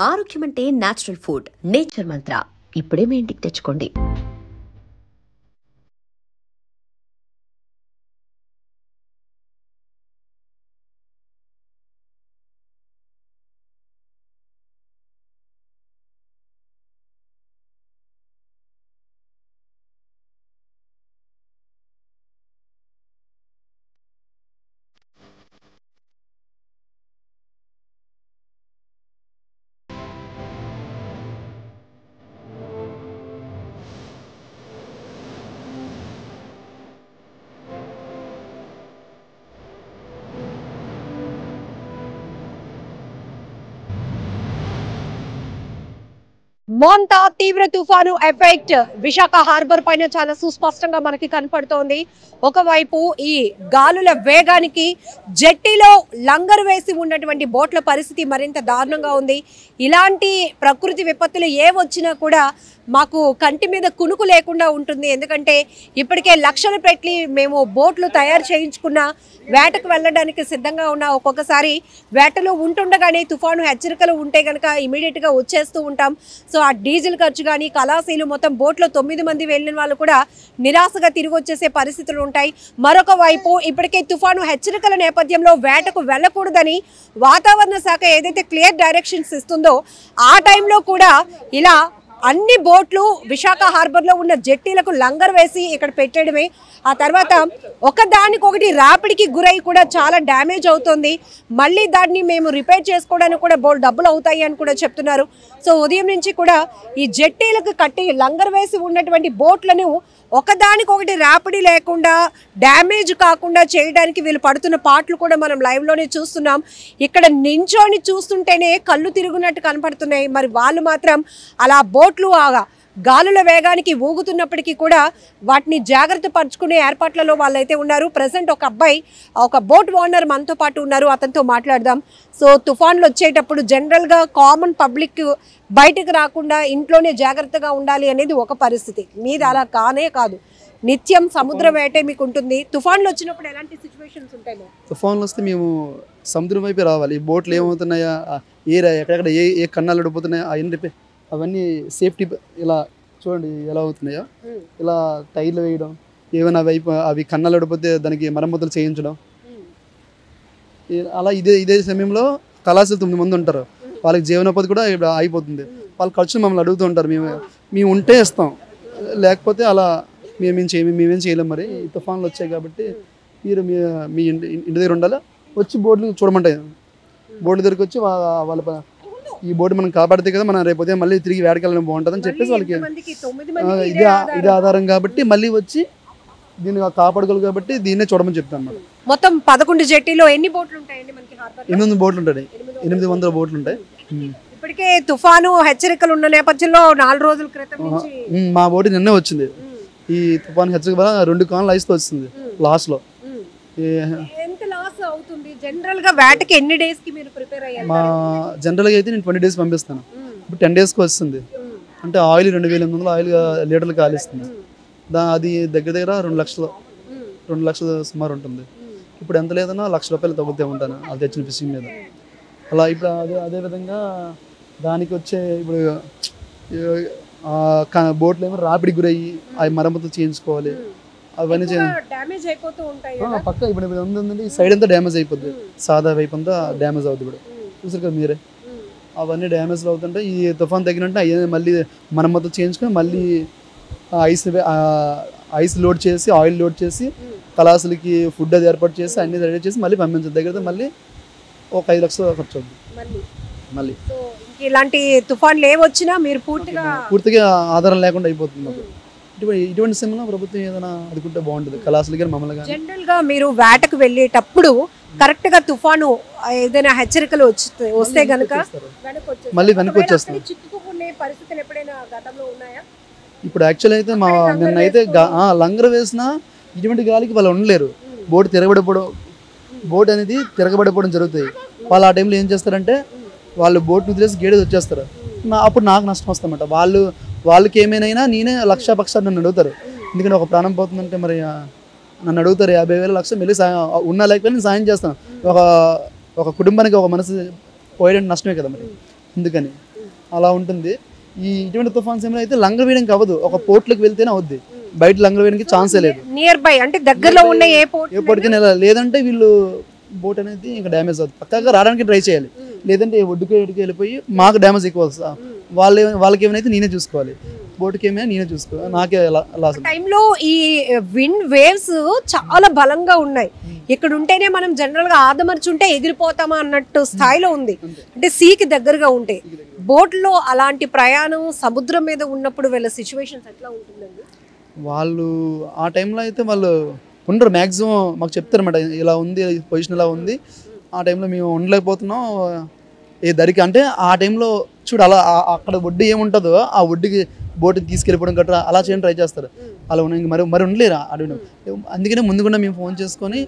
ఆరోగ్యం అంటే natural food. Nature మంత్ర ఇప్పుడే మీ ఇంటికి తెచ్చుకోండి. మోంతా తీవ్ర తుఫాను ఎఫెక్ట్ విశాఖ హార్బర్ పైన చాలా సుస్పష్టంగా మనకి కనపడుతోంది. ఒకవైపు ఈ గాలుల వేగానికి జెట్టీలో లంగరు వేసి ఉన్నటువంటి బోట్ల పరిస్థితి మరింత దారుణంగా ఉంది. ఇలాంటి ప్రకృతి విపత్తులు ఏ వచ్చినా కూడా మాకు కంటి మీద కునుకు లేకుండా ఉంటుంది. ఎందుకంటే ఇప్పటికే లక్షలు పెట్టి మేము బోట్లు తయారు చేయించుకున్న వేటకు వెళ్ళడానికి సిద్ధంగా ఉన్నా ఒక్కొక్కసారి వేటలో ఉంటుండగానే తుఫాను హెచ్చరికలు ఉంటే కనుక ఇమీడియట్గా వచ్చేస్తూ ఉంటాం. సో ఆ డీజిల్ ఖర్చు కానీ కళాశీలు మొత్తం బోట్లో 9 మంది వెళ్ళిన వాళ్ళు కూడా నిరాశగా తిరిగి వచ్చేసే పరిస్థితులు ఉంటాయి. మరొక వైపు ఇప్పటికే తుఫాను హెచ్చరికల నేపథ్యంలో వేటకు వెళ్ళకూడదని వాతావరణ శాఖ ఏదైతే క్లియర్ డైరెక్షన్స్ ఇస్తుందో ఆ టైంలో కూడా ఇలా అన్ని బోట్లు విశాఖ హార్బర్లో ఉన్న జెట్టీలకు లంగర్ వేసి ఇక్కడ పెట్టడమే. ఆ తర్వాత ఒకదానికొకటి ర్యాపిడ్కి గురై కూడా చాలా డ్యామేజ్ అవుతుంది. మళ్ళీ దాన్ని మేము రిపేర్ చేసుకోవడానికి కూడా డబ్బులు అవుతాయి అని కూడా చెప్తున్నారు. సో ఉదయం నుంచి కూడా ఈ జెట్టీలకు కట్టి లంగర్ వేసి ఉన్నటువంటి బోట్లను ఒకదానికొకటి ర్యాపిడ్ లేకుండా డ్యామేజ్ కాకుండా చేయడానికి వీళ్ళు పడుతున్న పాటలు కూడా మనం లైవ్లోనే చూస్తున్నాం. ఇక్కడ నించోని చూస్తుంటేనే కళ్ళు తిరుగునట్టు కనపడుతున్నాయి. మరి వాళ్ళు మాత్రం అలా బోట్లు గాలుల వేగానికి ఊగుతున్నప్పటికీ కూడా వాటిని జాగ్రత్త పరుచుకునే ఏర్పాట్లలో వాళ్ళైతే ఉన్నారు. ప్రజెంట్ ఒక అబ్బాయి ఒక బోట్ ఓనర్ మనతో పాటు ఉన్నారు, అతనితో మాట్లాడదాం. సో తుఫాన్లు వచ్చేటప్పుడు జనరల్గా కామన్ పబ్లిక్ బయటకు రాకుండా ఇంట్లోనే జాగ్రత్తగా ఉండాలి అనేది ఒక పరిస్థితి. మీది అలా కాదు, నిత్యం సముద్ర వేటే మీకు ఉంటుంది. తుఫాన్లు వచ్చినప్పుడు ఎలాంటి సిచ్యువేషన్స్ ఉంటాయి? తుఫాన్లు వస్తే మేము సముద్రం వైపే రావాలి. ఈ బోట్లు ఏమవుతున్నాయా, ఎక్కడెక్కడ ఏ కన్నాలు అడిపోతున్నాయా అవన్నీ సేఫ్టీ ఇలా చూడండి ఎలా అవుతున్నాయో, ఇలా టైర్లు వేయడం, ఏమైనా అవి కన్నాలు అడిపోతే దానికి మరమ్మతులు చేయించడం. అలా ఇదే సమయంలో కళాశాల 9 మంది ఉంటారు, వాళ్ళకి జీవనోపాధి కూడా అయిపోతుంది. వాళ్ళ ఖర్చులు మమ్మల్ని అడుగుతూ ఉంటారు. మేము ఉంటే ఇస్తాం, లేకపోతే అలా మేమేం చేయలేం. మరి ఈ తుఫాన్లు వచ్చాయి కాబట్టి మీరు మీ ఇంటి దగ్గర ఉండాలి. వచ్చి బోర్డులు చూడమంటాయి. బోర్డు దగ్గరికి వచ్చి వాళ్ళ ఈ బోర్డు మనం కాపాడితే కదా మనం రేపు మళ్ళీ తిరిగి వేడకెళ్ళడం బాగుంటుందని చెప్పేసి వాళ్ళకి ఇది ఆధారం కాబట్టి మళ్ళీ వచ్చి దీన్ని కాపాడుకోవాలి కాబట్టి దీన్నే చూడమని చెప్తాను అన్నమాట. మొత్తం 11 జెట్టీలో ఎన్ని బోట్లు ఉంటాయండి మనకి హార్బర్? 800 బోట్లు ఉంటాయి. 800 బోట్లు ఉంటాయి. ఇప్పటికే తుఫాను హెచ్చరికలు ఉన్న నేపథ్యంలో 4 రోజుల క్రితం నుంచి మా బోటు నిన్నే వచ్చింది. ఈ తుఫాను హెచ్చరిక వల్ల 2 కాన్లు ఐస్తో వస్తుంది లాస్ట్ లో. ఎంత లాస్ అవుతుంది జనరల్ గా వేటకి? ఎన్ని డేస్ కి మీరు ప్రిపేర్ అయ్యారు? మా జనరల్ గా అయితే నేను 20 డేస్ పంపిస్తాను. ఇప్పుడు 10 డేస్ కి వస్తుంది. అంటే ఆయిల్ 2800 ఆయిల్ లీటర్లు కాలిస్తుంది. అది దగ్గర 2 లక్షల సుమారు ఉంటుంది. ఇప్పుడు ఎంత లేదన్నా ₹1,00,000 తగ్గుతూ ఉంటాను అది తెచ్చిన ఫిషింగ్ మీద. అలా ఇప్పుడు అదే విధంగా దానికి వచ్చే ఇప్పుడు బోట్లు ఏమో రాపిడి గురయ్యి అవి మరమ్మతులు చేయించుకోవాలి. అవన్నీ పక్క ఇప్పుడు ఉందండి, ఈ సైడ్ అంతా డ్యామేజ్ అయిపోద్ది. సాదా వైపు అంతా డ్యామేజ్ అవుతుంది. ఇప్పుడు చూసారు కదా మీరే, అవన్నీ డ్యామేజ్లు అవుతుంటే ఈ తుఫాన్ తగ్గినట్టు అవి మళ్ళీ మరమ్మతులు చేయించుకొని మళ్ళీ ఐస్ లోడ్ చేసి ఆయిల్ లోడ్ చేసి కళాశాలకి ఫుడ్ అది ఏర్పాటు చేసి అన్ని రెడీ చేసి మళ్ళీ పంపించాలి. దగ్గర మళ్ళీ ఒక 5 లక్షలు ఖర్చు అవుతుంది. మళ్ళీ ఇలాంటి తుఫాన్లు ఏవొచ్చినా మీరు పూర్తిగా ఆధారం లేకుండా అయిపోతుంది. ఇటువంటి సమయంలో ప్రభుత్వం ఏదైనా అదుకుంటే బాగుంటుంది కళాశాలకి మమ్మల్ని. జనరల్ గా మీరు వేటకు వెళ్ళేటప్పుడు కరెక్ట్ గా తుఫాను ఏదైనా హెచ్చరికలు వస్తే గనుక మళ్ళీ వెనక్కి వచ్చేస్తాం. ఇప్పుడు యాక్చువల్ అయితే నిన్నైతే లంగర్ వేసినా ఇటువంటి గాలికి వాళ్ళు ఉండలేరు. బోట్ అనేది తిరగబడిపోవడం జరుగుతుంది. వాళ్ళు ఆ టైంలో ఏం చేస్తారంటే వాళ్ళు బోట్ని వదిలేసి గేడేది వచ్చేస్తారు. అప్పుడు నాకు నష్టం వస్తామట. వాళ్ళకి ఏమైనా నేనే లక్ష నన్ను అడుగుతారు. ఎందుకంటే ఒక ప్రాణం పోతుందంటే మరి నన్ను అడుగుతారు 50,000 లక్షలు మళ్ళీ ఉన్నా లేకపోయినా సాయం చేస్తాను. ఒక కుటుంబానికి ఒక మనసు పోయడానికి నష్టమే కదా మరి. అందుకని అలా ఉంటుంది. ఇటువంటి తుఫాన్ సమయంలో అయితే లంగర్ వేయడానికి అవ్వదు, ఒక పోర్ట్లోకి వెళ్తేనే అవుద్ది, బయట లంగర్ వేయడానికి ఛాన్సే లేదు. నియర్ బై అంటే దగ్గరలో ఉన్న ఏ పోర్ట్ ఏ పోర్ట్కి లేదంటే వీళ్ళు బోట్ అనేది ఇంకా డ్యామేజ్ అవుతుంది, పక్కాగా రావడానికి ట్రై చేయాలి, లేదంటే ఒడ్డుకి వెళ్ళిపోయి మాకు డ్యామేజ్ ఎక్కువ వస్తుంది, వాళ్ళకి ఏమైనా నేనే చూసుకోవాలి, బోట్కి ఏమైనా నేనే చూసుకోవాలి, నాకే లాస్. టైంలో ఈ విండ్ వేవ్స్ చాలా బలంగా ఉన్నాయి. ఇక్కడ ఉంటేనే మనం జనరల్ గా ఆదమర్చుంటే ఎగిరిపోతామా అన్నట్టు స్థాయిలో ఉంది, అంటే సీకి దగ్గరగా ఉంటే. బోట్ లో అలాంటి ప్రయాణం సముద్రం మీద ఉన్నప్పుడు వీళ్ళ సిచ్యువేషన్స్ ఎట్లా ఉంటుందండి? వాళ్ళు ఆ టైంలో అయితే వాళ్ళు ఉండరు, మ్యాక్సిమం మాకు చెప్తారన్నమాట, ఇలా ఉంది పొజిషన్ ఇలా ఉంది, ఆ టైంలో మేము ఉండలేకపోతున్నాం ఏ దరికి అంటే ఆ టైంలో చూడు అలా అక్కడ ఒడ్డు ఏముంటుందో ఆ ఒడ్డుకి బోట్ని తీసుకెళ్ళిపోవడం గట్రా అలా చేయడం ట్రై చేస్తారు. అలా ఇంక మరి ఉండలేరా అడవిలో. అందుకనే ముందుకుండా మేము ఫోన్ చేసుకొని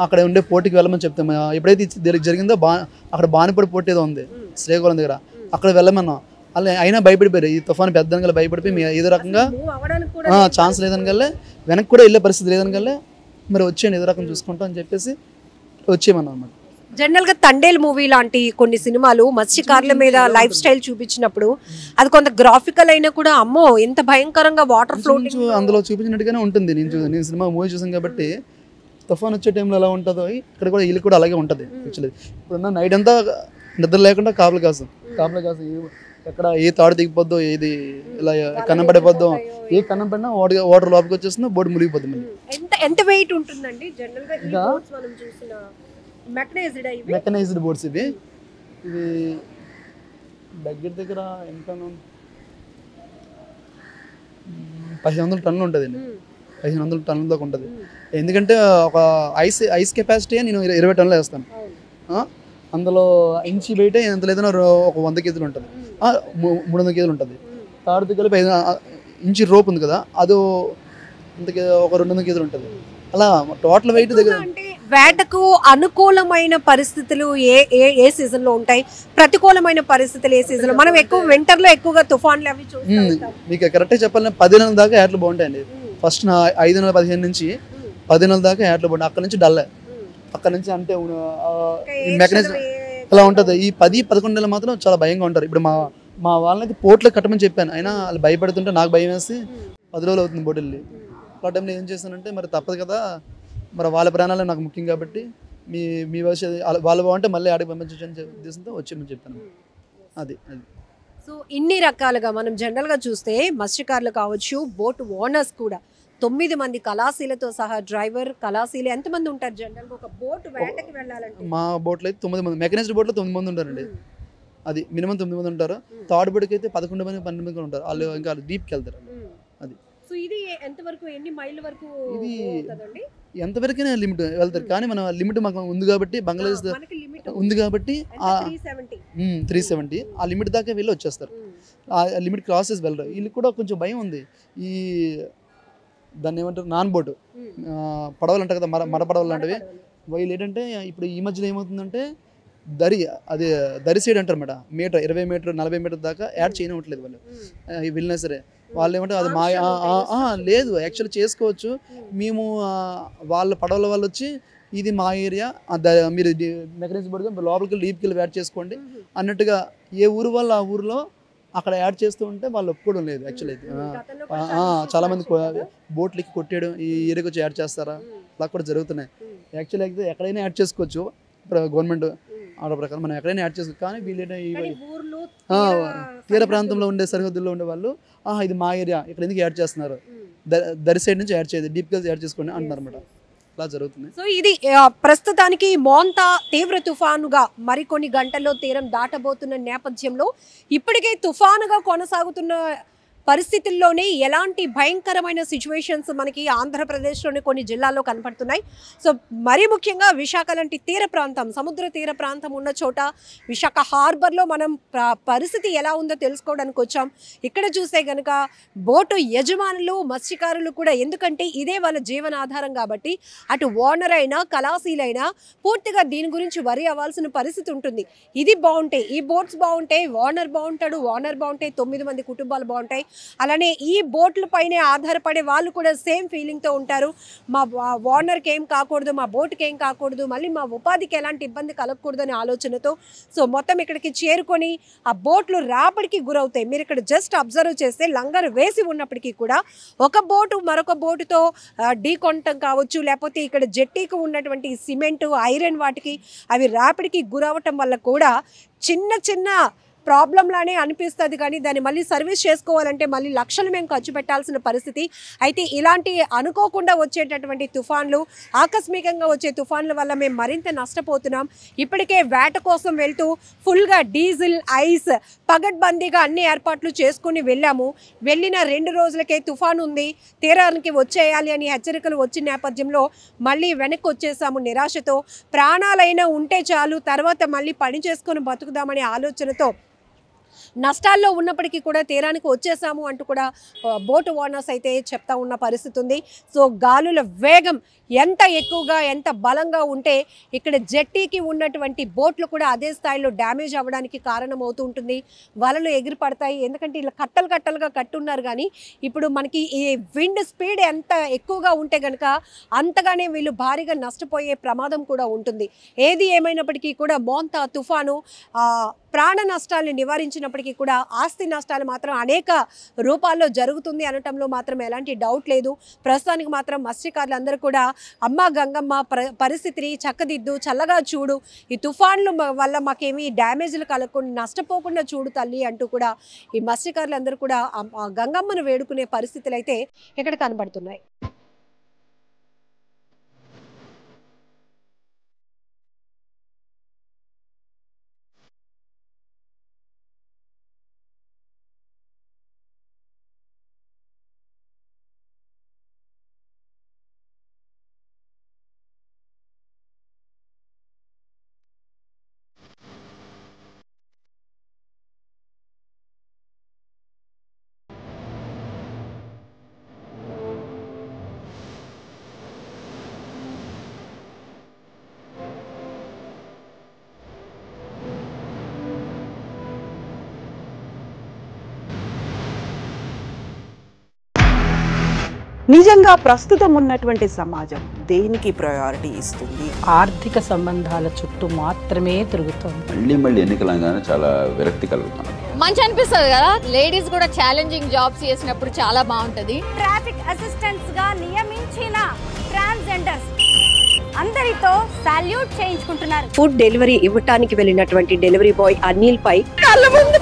అక్కడ ఉండే పోర్టుకి వెళ్ళమని చెప్తాం. ఎప్పుడైతే దీనికి జరిగిందో అక్కడ బానిపడి పోర్ట్ ఏదో ఉంది శ్రీకాకుళం దగ్గర, అక్కడ వెళ్ళమన్నాం. అలా అయినా భయపడిపోయారు, ఈ తుఫాను పెద్దనగల భయపడిపోయి మేము ఏదో రకంగా ఛాన్స్ లేదనగల్లే, వెనక్కి కూడా వెళ్ళే పరిస్థితి లేదనగల్లే, మరి వచ్చేయండి ఏదో రకం చూసుకుంటాం అని చెప్పేసి వచ్చేయమన్నాం అన్నమాట. జనరల్ గా తండేల్ మూవీ లాంటి కొన్ని సినిమాలు మత్స్యకారుల మీద లైఫ్ స్టైల్ చూపించినప్పుడు అది కొంత గ్రాఫికల్ అయినా కూడా అమ్మో ఎంత భయంకరంగా వాటర్ ఫ్లోటింగ్ అందులో చూపించినట్టుగానే ఉంటుంది. నేను సినిమా మూవీ చూసాను కాబట్టి తుఫాన్ వచ్చే టైంలో ఎలా ఉంటుందో ఇక్కడ కూడా వీళ్ళు కూడా అలాగే ఉంటుంది. యాక్చువల్లీ ఇప్పుడున్న నైట్ అంతా నిద్ర లేకుండా కాపలు కాసు ఎక్కడ ఏ తాడు దిగిపోద్దో, ఏది ఇలా కన్నం పడిపోద్దో, ఏ కన్నం పడినా వాటర్ లోపలికి వచ్చేస్తుందో బోర్డు మునిగిపోద్ది. మళ్ళీ ఎంత వెయిట్ ఉంటుందండి జనరల్ గా ఈ బోట్స్ మనం చూసిన మెకనైజ్డ్ బోట్స్ ఇవి దగ్గర ఎంత 1500 టన్నులు ఉంటుంది, 1500 టన్నుల దాకా ఉంటుంది. ఎందుకంటే ఒక ఐస్ కెపాసిటీ నేను 20 టన్నులు వేస్తాను, అందులో ఇంచి బయట ఎంత లేదన్నా ఒక 100 కేజీలు ఉంటుంది, 300 కేజీలు ఉంటుంది. తాడు కలిపి ఇంచి రోప్ ఉంది కదా, అది ఒక 200 కేజీలు ఉంటుంది. అలా టోటల్ వెయిట్ దగ్గర. వేటకు అనుకూలమైన పరిస్థితులు ఏ సీజన్ లో ఉంటాయి, ప్రతికూలమైన పరిస్థితులు ఏ సీజన్ లో? మనం ఎక్కువ వింటర్ లో ఎక్కువగా తుఫాన్లు అవి చూస్తాం. మీకు కరెక్ట్గా చెప్పాలంటే 10 నెలల దాకా ఏటలు బాగుంటాయండి. ఫస్ట్ 5 నెలల 15 నుంచి 10 నెలల దాకా ఏటలు బాగుంటాయి. అక్కడ నుంచి డల్, అక్కడ నుంచి అంటే మెకానిజం ఇలా ఉంటుంది. ఈ 10-11 నెలలు మాత్రం చాలా భయంగా ఉంటారు. ఇప్పుడు మా వాళ్ళని పోర్ట్లో కట్టమని చెప్పాను, అయినా వాళ్ళు భయపడుతుంటే నాకు భయం వేసి 10 రోజులు అవుతుంది బోట్ వెళ్ళి. ఆ టైంలో ఏం చేస్తానంటే మరి తప్పదు కదా, మరి వాళ్ళ ప్రాణాలే నాకు ముఖ్యం కాబట్టి మీ భవిష్యత్తు వాళ్ళు బాగుంటే మళ్ళీ ఆడికి పంపించని ఉద్దేశంతో వచ్చేమని చెప్పాను. అది సో ఇన్ని రకాలుగా మనం జనరల్గా చూస్తే మత్స్యకారులు కావచ్చు, బోట్ ఓనర్స్ కూడా 9 మంది కళాశీలతో సహా డ్రైవర్ కళాశీలు ఎంతమంది ఉంటారు జనరల్గా ఒక బోట్ వేటకి వెళ్ళాలంటే? మా బోట్లో అయితే 9 మంది, మెకనైజ్డ్ బోట్లో 9 మంది ఉంటారండి. అది మినిమం 9 మంది ఉంటారు. థర్డ్ బోట్కి అయితే 11 మంది 12 మంది ఉంటారు. వాళ్ళు ఇంకా డీప్కి వెళ్తారు. అది సో ఇది ఎంతవరకు ఎన్ని మైళ్ళ వరకు ఇది ఎంతవరకైనా లిమిట్ వెళ్తారు, కానీ మన లిమిట్ మాకు ఉంది కాబట్టి బంగ్లాదేశ్ ఉంది కాబట్టి 370 ఆ లిమిట్ దాకా వెళ్ళి వచ్చేస్తారు. ఆ లిమిట్ క్రాస్ చేసి వెళ్ళరు. వీళ్ళకి కూడా కొంచెం భయం ఉంది. ఈ దాన్ని ఏమంటారు నాన్ బోటు పడవలు అంటారు కదా, మర పడవలు లాంటివి. వీళ్ళు ఏంటంటే ఇప్పుడు ఈ మధ్యలో ఏమవుతుందంటే దరి సైడ్ అంటారు మేడం, మీటర్ 20 మీటర్ 40 మీటర్ దాకా యాడ్ చేయనివ్వట్లేదు వాళ్ళు. వెళ్ళినా సరే వాళ్ళు ఏమంటారు అది మా లేదు, యాక్చువల్లీ చేసుకోవచ్చు మేము, వాళ్ళ పడవల వాళ్ళు వచ్చి ఇది మా ఏరియా, మీరు మెకానిజం పడుతుంది లోపలికి డీప్కి వెళ్ళి యాడ్ చేసుకోండి అన్నట్టుగా ఏ ఊరు వాళ్ళు ఆ ఊరిలో అక్కడ యాడ్ చేస్తూ ఉంటే వాళ్ళు ఒప్పుకోవడం లేదు. యాక్చువల్ అయితే చాలామంది బోట్లకి కొట్టేయడం, ఈ ఏరియాకి వచ్చి యాడ్ చేస్తారా, అలా కూడా జరుగుతున్నాయి. యాక్చువల్ అయితే ఎక్కడైనా యాడ్ చేసుకోవచ్చు, గవర్నమెంట్ ఆర్డర్ ప్రకారం మనం ఎక్కడైనా యాడ్ చేసుకోవచ్చు. కానీ వీళ్ళైనా తీర ప్రాంతంలో ఉండే సరిహద్దుల్లో ఉండే వాళ్ళు ఇది మా ఏరియా, ఇక్కడ ఎందుకు యాడ్ చేస్తున్నారు, దరి సైడ్ నుంచి యాడ్ చేయదు, డీప్గా యాడ్ చేసుకోండి అంటున్నారు అన్నమాట. అలా జరుగుతుంది. సో ఇది ప్రస్తుతానికి మోంతా తీవ్ర తుఫానుగా మరికొన్ని గంటల్లో తీరం దాటబోతున్న నేపథ్యంలో ఇప్పటికే తుఫానుగా కొనసాగుతున్న పరిస్థితుల్లోనే ఎలాంటి భయంకరమైన సిచ్యువేషన్స్ మనకి ఆంధ్రప్రదేశ్లోని కొన్ని జిల్లాల్లో కనపడుతున్నాయి. సో మరీ ముఖ్యంగా విశాఖ లాంటి తీర ప్రాంతం, సముద్ర తీర ప్రాంతం ఉన్న చోట విశాఖ హార్బర్లో మనం పరిస్థితి ఎలా ఉందో తెలుసుకోవడానికి వచ్చాం. ఇక్కడ చూస్తే కనుక బోటు యజమానులు, మత్స్యకారులు కూడా, ఎందుకంటే ఇదే వాళ్ళ జీవనాధారం కాబట్టి అటు ఓనర్ అయినా కళాశీలైనా పూర్తిగా దీని గురించి వరి అవ్వాల్సిన పరిస్థితి ఉంటుంది. ఇది బాగుంటే, ఈ బోట్స్ బాగుంటే ఓనర్ బాగుంటాడు, ఓనర్ బాగుంటే 9 మంది కుటుంబాలు బాగుంటాయి. అలానే ఈ బోట్ల పైనే ఆధారపడే వాళ్ళు కూడా సేమ్ ఫీలింగ్తో ఉంటారు. మా ఓనర్కి ఏం కాకూడదు, మా బోట్కి ఏం కాకూడదు, మళ్ళీ మా ఉపాధికి ఎలాంటి ఇబ్బంది కలగకూడదు అనే ఆలోచనతో సో మొత్తం ఇక్కడికి చేరుకొని ఆ బోట్లు రాబడికి గురవుతాయి. మీరు ఇక్కడ జస్ట్ అబ్జర్వ్ చేస్తే లంగర్ వేసి ఉన్నప్పటికీ కూడా ఒక బోటు మరొక బోటుతో ఢీ కొనటం కావచ్చు, లేకపోతే ఇక్కడ జెట్టీకి ఉన్నటువంటి సిమెంటు ఐరన్ వాటికి అవి రాపిడికి గురవటం వల్ల కూడా చిన్న చిన్న ప్రాబ్లంలానే అనిపిస్తుంది. కానీ దాన్ని మళ్ళీ సర్వీస్ చేసుకోవాలంటే మళ్ళీ లక్షలు మేము ఖర్చు పెట్టాల్సిన పరిస్థితి. అయితే ఇలాంటి అనుకోకుండా వచ్చేటటువంటి తుఫాన్లు, ఆకస్మికంగా వచ్చే తుఫాన్ల వల్ల మేము మరింత నష్టపోతున్నాం. ఇప్పటికే వేట కోసం వెళ్తూ ఫుల్గా డీజిల్, ఐస్ పగడ్బందీగా అన్ని ఏర్పాట్లు చేసుకుని వెళ్ళాము. వెళ్ళిన 2 రోజులకే తుఫాన్ ఉంది, తీరానికి వచ్చేయాలి అని హెచ్చరికలు వచ్చిన నేపథ్యంలో మళ్ళీ వెనక్కి వచ్చేసాము నిరాశతో. ప్రాణాలైనా ఉంటే చాలు, తర్వాత మళ్ళీ పని చేసుకొని బతుకుదామనే ఆలోచనతో నష్టాల్లో ఉన్నప్పటికీ కూడా తీరానికి వచ్చేసాము అంటూ కూడా బోటు ఓనర్స్ అయితే చెప్తా ఉన్న పరిస్థితి ఉంది. సో గాలుల వేగం ఎంత ఎక్కువగా ఎంత బలంగా ఉంటే ఇక్కడ జెట్టీకి ఉన్నటువంటి బోట్లు కూడా అదే స్థాయిలో డ్యామేజ్ అవ్వడానికి కారణమవుతూ ఉంటుంది. వలలు ఎగిరి పడతాయి, ఎందుకంటే ఇలా కట్టలు కట్టలుగా కట్టున్నారు. కానీ ఇప్పుడు మనకి ఈ విండ్ స్పీడ్ ఎంత ఎక్కువగా ఉంటే కనుక అంతగానే వీళ్ళు భారీగా నష్టపోయే ప్రమాదం కూడా ఉంటుంది. ఏది ఏమైనప్పటికీ కూడా మోంతా తుఫాను ప్రాణ నష్టాలను నివారించినప్పటికీ కూడా ఆస్తి నష్టాలు మాత్రం అనేక రూపాల్లో జరుగుతుంది అనటంలో మాత్రం ఎలాంటి డౌట్ లేదు. ప్రస్తుతానికి మాత్రం మత్స్యకారులందరూ కూడా అమ్మ గంగమ్మ పరిస్థితిని చక్కదిద్దు, చల్లగా చూడు, ఈ తుఫాన్లు వల్ల మాకేమీ డ్యామేజ్లు కలగకుండా నష్టపోకుండా చూడు తల్లి అంటూ కూడా ఈ మత్స్యకారులందరూ కూడా గంగమ్మను వేడుకునే పరిస్థితులు అయితే ఇక్కడ కనబడుతున్నాయి. నిజంగా ప్రస్తుతం ఉన్నటువంటి సమాజం దేనికి ప్రయారిటీ ఇస్తుంది? ఆర్థిక సంబంధాల చుట్టూ మాత్రమే తిరుగుతుంది. మళ్ళీ ఎన్నికలంగానే చాలా విరక్తి కలుగుతాను. మంచి అనిపిస్తుంది కదా, లేడీస్ కూడా ఛాలెంజింగ్ జాబ్స్ చేసినప్పుడు చాలా బాగుంటది. ట్రాఫిక్ అసిస్టెంట్స్ గా నియమించిన ట్రాన్స్జెండర్స్ అందరితో సాల్యూట్ చేయించుకుంటున్నారు. ఫుడ్ డెలివరీ ఇవ్వటానికి వెళ్ళినటువంటి డెలివరీ బాయ్ అనిల్ పై కళ్ళ ముందు